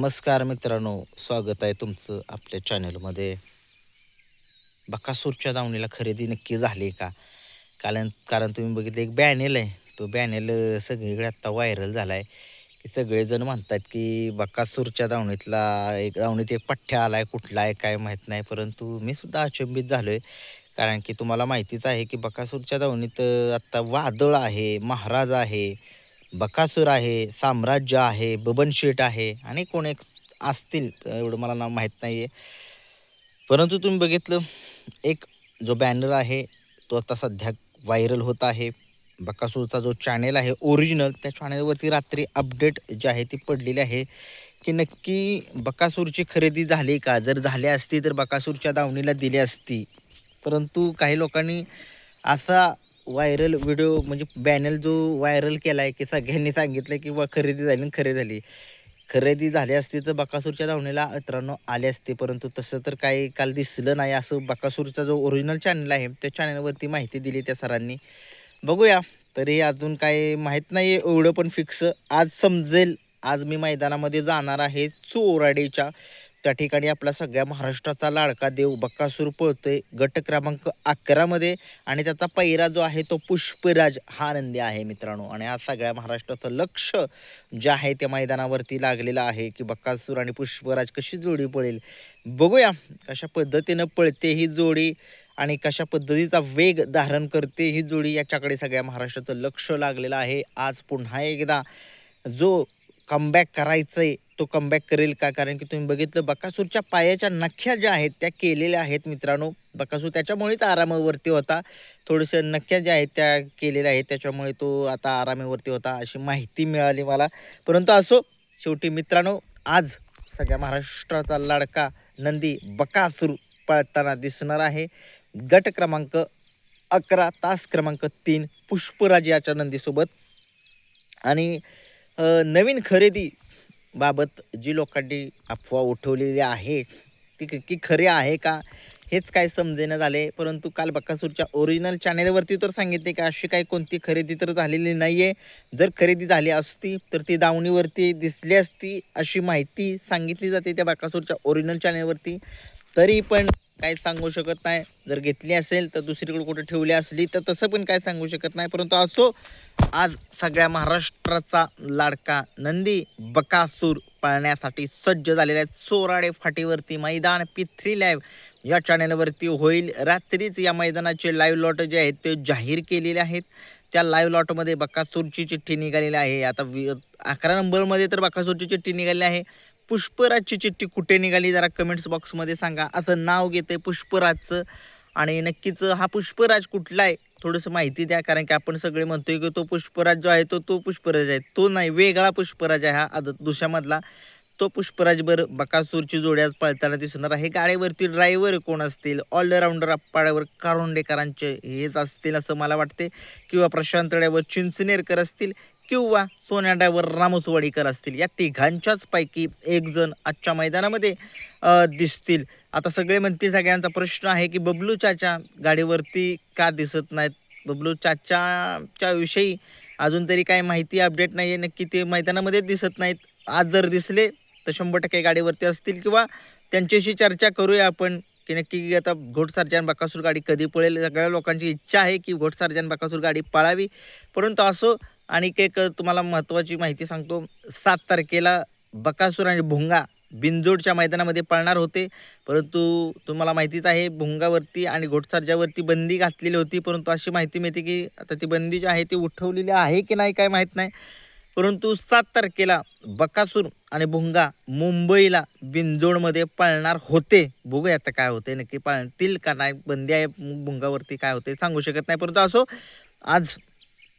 नमस्कार मित्रांनो, स्वागत आहे तुमचं आपल्या चॅनलमध्ये. बकासूरच्या दावणीला खरेदी नक्की झाली का? कारण कारण तुम्ही बघितलं एक बॅनेल आहे. तो बॅनेल सगळीकडे आत्ता व्हायरल झाला आहे, की सगळेजण म्हणतात की बकासूरच्या दावणीत एक पठ्ठ्या आलाय, कुठला आहे काय माहीत नाही. परंतु मी सुद्धा अचंबित झालोय. कारण की तुम्हाला माहितीच आहे की बकासूरच्या दावणीत आत्ता वादळ आहे, महाराज आहे, बकासूर आहे, साम्राज्य आहे, बबनशेठ आहे आणि कोण एक असतील एवढं मला नाव माहीत नाही आहे. परंतु तुम्ही बघितलं एक जो बॅनर आहे तो आता सध्या व्हायरल होत आहे. बकासूरचा जो चॅनेल आहे ओरिजिनल त्या चॅनेलवरती रात्री अपडेट जी आहे ती पडलेली आहे, की नक्की बकासूरची खरेदी झाली का? जर झाली असती तर बकासूरच्या दावणीला दिली असती. परंतु काही लोकांनी असा व्हायरल व्हिडिओ म्हणजे बॅनर जो व्हायरल केला आहे, की सगळ्यांनी सांगितलं की बा खरेदी झाली आणि खरेदी झाली. खरेदी झाली असती तर बकासूरच्या दावणीला मित्रांनो आले असते. परंतु तसं तर काही काल दिसलं नाही. असं बकासूरचा जो ओरिजिनल चॅनल आहे त्या चॅनलवरती माहिती दिली त्या सरांनी. बघूया. तरी अजून काही माहीत नाही एवढं पण फिक्स. आज समजेल. आज मी मैदानामध्ये जाणार आहे चोराडीच्या. त्या ठिकाणी आपला सगळ्या महाराष्ट्राचा लाडका देव बकासूर पळतोय गट क्रमांक 11 मध्ये आणि त्याचा पहिरा जो आहे तो पुष्पराज हा नंदी आहे मित्रांनो. आणि आज सगळ्या महाराष्ट्राचं लक्ष जे आहे त्या मैदानावरती लागलेलं आहे, की बकासूर आणि पुष्पराज कशी जोडी पळेल. बघूया कशा पद्धतीनं पळते ही जोडी आणि कशा पद्धतीचा वेग धारण करते ही जोडी, याच्याकडे सगळ्या महाराष्ट्राचं लक्ष लागलेलं आहे. आज पुन्हा एकदा जो कमबॅक करायचंय तो कमबॅक करेल का? कारण की तुम्ही बघितलं बकासूरच्या पायाच्या नख्या ज्या आहेत त्या केलेल्या आहेत मित्रांनो. बकासूर त्याच्यामुळेच आरामावरती होता. थोडंसं नख्या ज्या आहेत त्या केलेल्या आहेत त्याच्यामुळे तो आता आरामावरती होता अशी माहिती मिळाली मला. परंतु असो, शेवटी मित्रांनो आज सगळ्या महाराष्ट्राचा लाडका नंदी बकासूर पळताना दिसणार आहे. गट क्रमांक 11 तास क्रमांक 3 पुष्पराज याच्या नंदीसोबत. आणि नवीन खरेदी बाबत जी लोकांनी अफवा उठवलेली आहे ती की खरी आहे का हेच काय समजेना झाले. परंतु काल बकासूरच्या ओरिजिनल चॅनेलवरती तर सांगितले की अशी काही कोणती खरेदी तर झालेली नाही आहे. जर खरेदी झाली असती तर ती दावणीवरती दिसली असती अशी माहिती सांगितली जाते त्या बकासूरच्या ओरिजिनल चॅनेलवरती. तरी पण काय सांगू शकत नाही. जर घेतली असेल तर दुसरीकडे कुठे ठेवली असली तर तसं पण काय सांगू शकत नाही. परंतु असो, आज सगळ्या महाराष्ट्राचा लाडका नंदी बकासूर पाळण्यासाठी सज्ज झालेला आहे. चोराडे फाटीवरती मैदान P3 लाईव्ह या चॅनलवरती होईल. रात्रीच या मैदानाचे लाईव्ह लॉट जे आहेत ते जाहीर केलेले आहेत. त्या लाईव्ह लॉटमध्ये बकासूरची चिठ्ठी निघालेली आहे. आता 11 नंबरमध्ये तर बकासूरची चिठ्ठी निघाली आहे. पुष्पराजची चिठ्ठी कुठे निघाली जरा कमेंट्स बॉक्समध्ये सांगा. असं नाव घेते पुष्पराजचं आणि नक्कीच हा पुष्पराज कुठला आहे थोडंसं माहिती द्या. कारण की आपण सगळे म्हणतोय की तो पुष्पराज जो आहे तो पुष्पराज आहे. तो नाही, वेगळा पुष्पराज आहे हा दुसऱ्यामधला. तो पुष्पराज बकासूरची जोडी आज पळताना दिसणार आहे. गाडीवरती ड्रायव्हर कोण असतील? ऑलराऊंडर आप्पाड्यावर कारोंडेकरांचे हेच असतील असं मला वाटते, किंवा प्रशांत ड्रायव्हर चिंचनेरकर असतील, किंवा सोन्या ड्रायव्हर रामसवाडीकर असतील. या तिघांच्याच पैकी एक जण आजच्या मैदानामध्ये दिसतील. आता सगळे म्हणतील, सगळ्यांचा प्रश्न आहे की बबलू चाचा गाडीवरती का दिसत नाहीत? बबलू चाचाच्या विषयी अजून तरी काही माहिती अपडेट नाही आहे. नक्की ते मैदानामध्येच दिसत नाहीत. आज जर दिसले तर 100% गाडीवरती असतील, किंवा त्यांच्याशी चर्चा करूया आपण की नक्की आता घोटसर्जन बकासूर गाडी कधी पळेल. सगळ्या लोकांची इच्छा आहे की घोटसर्जन बकासूर गाडी पळावी. परंतु असो, आणि एक तुम्हाला महत्त्वाची माहिती सांगतो. 7 तारखेला बकासूर आणि भुंगा बिनजोडच्या मैदानामध्ये पळणार होते. परंतु तुम्हाला माहितीच आहे भुंगावरती आणि घोटसर्जावरती बंदी घातलेली होती. परंतु अशी माहिती मिळते की आता ती बंदी जी आहे ती उठवलेली आहे की नाही काय माहीत नाही. परंतु 7 तारखेला बकासूर आणि भुंगा मुंबईला बिनजोडमध्ये पळणार होते. बघूया आता काय होते, नक्की पळतील का नाही. बंदी आहे भुंगावरती, काय होते सांगू शकत नाही. परंतु असो, आज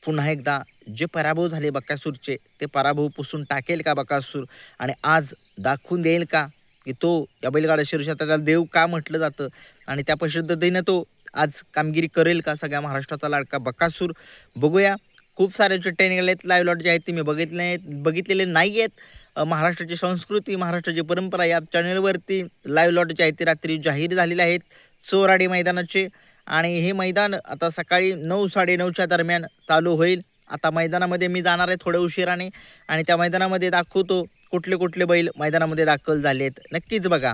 पुन्हा एकदा जे पराभव झाले बकासूरचे ते पराभव पुसून टाकेल का बकासूर, आणि आज दाखवून देईल का की तो या बैलगाडा शर्यतीचा देव का म्हटलं जातं, आणि त्या पद्धतीनं तो आज कामगिरी करेल का सगळ्या महाराष्ट्राचा लाडका बकासूर. बघूया. खूप सारे चिठ्ठ्या निघालेत. लाईव्ह लॉट जे आहेत ते मी बघितलेले नाही आहेत. महाराष्ट्राची संस्कृती, महाराष्ट्राची परंपरा या चॅनलवरती लाईव्ह लॉट जे आहेत ते रात्री जाहीर झालेले आहेत चोराडी मैदानाचे. आणि हे मैदान आता सकाळी 9-9:30च्या दरम्यान चालू होईल. आता मैदानामध्ये मी जाणार आहे थोड्या उशिराने आणि त्या मैदानामध्ये दाखवतो कुठले कुठले बैल मैदानामध्ये दाखल झालेत नक्कीच बघा.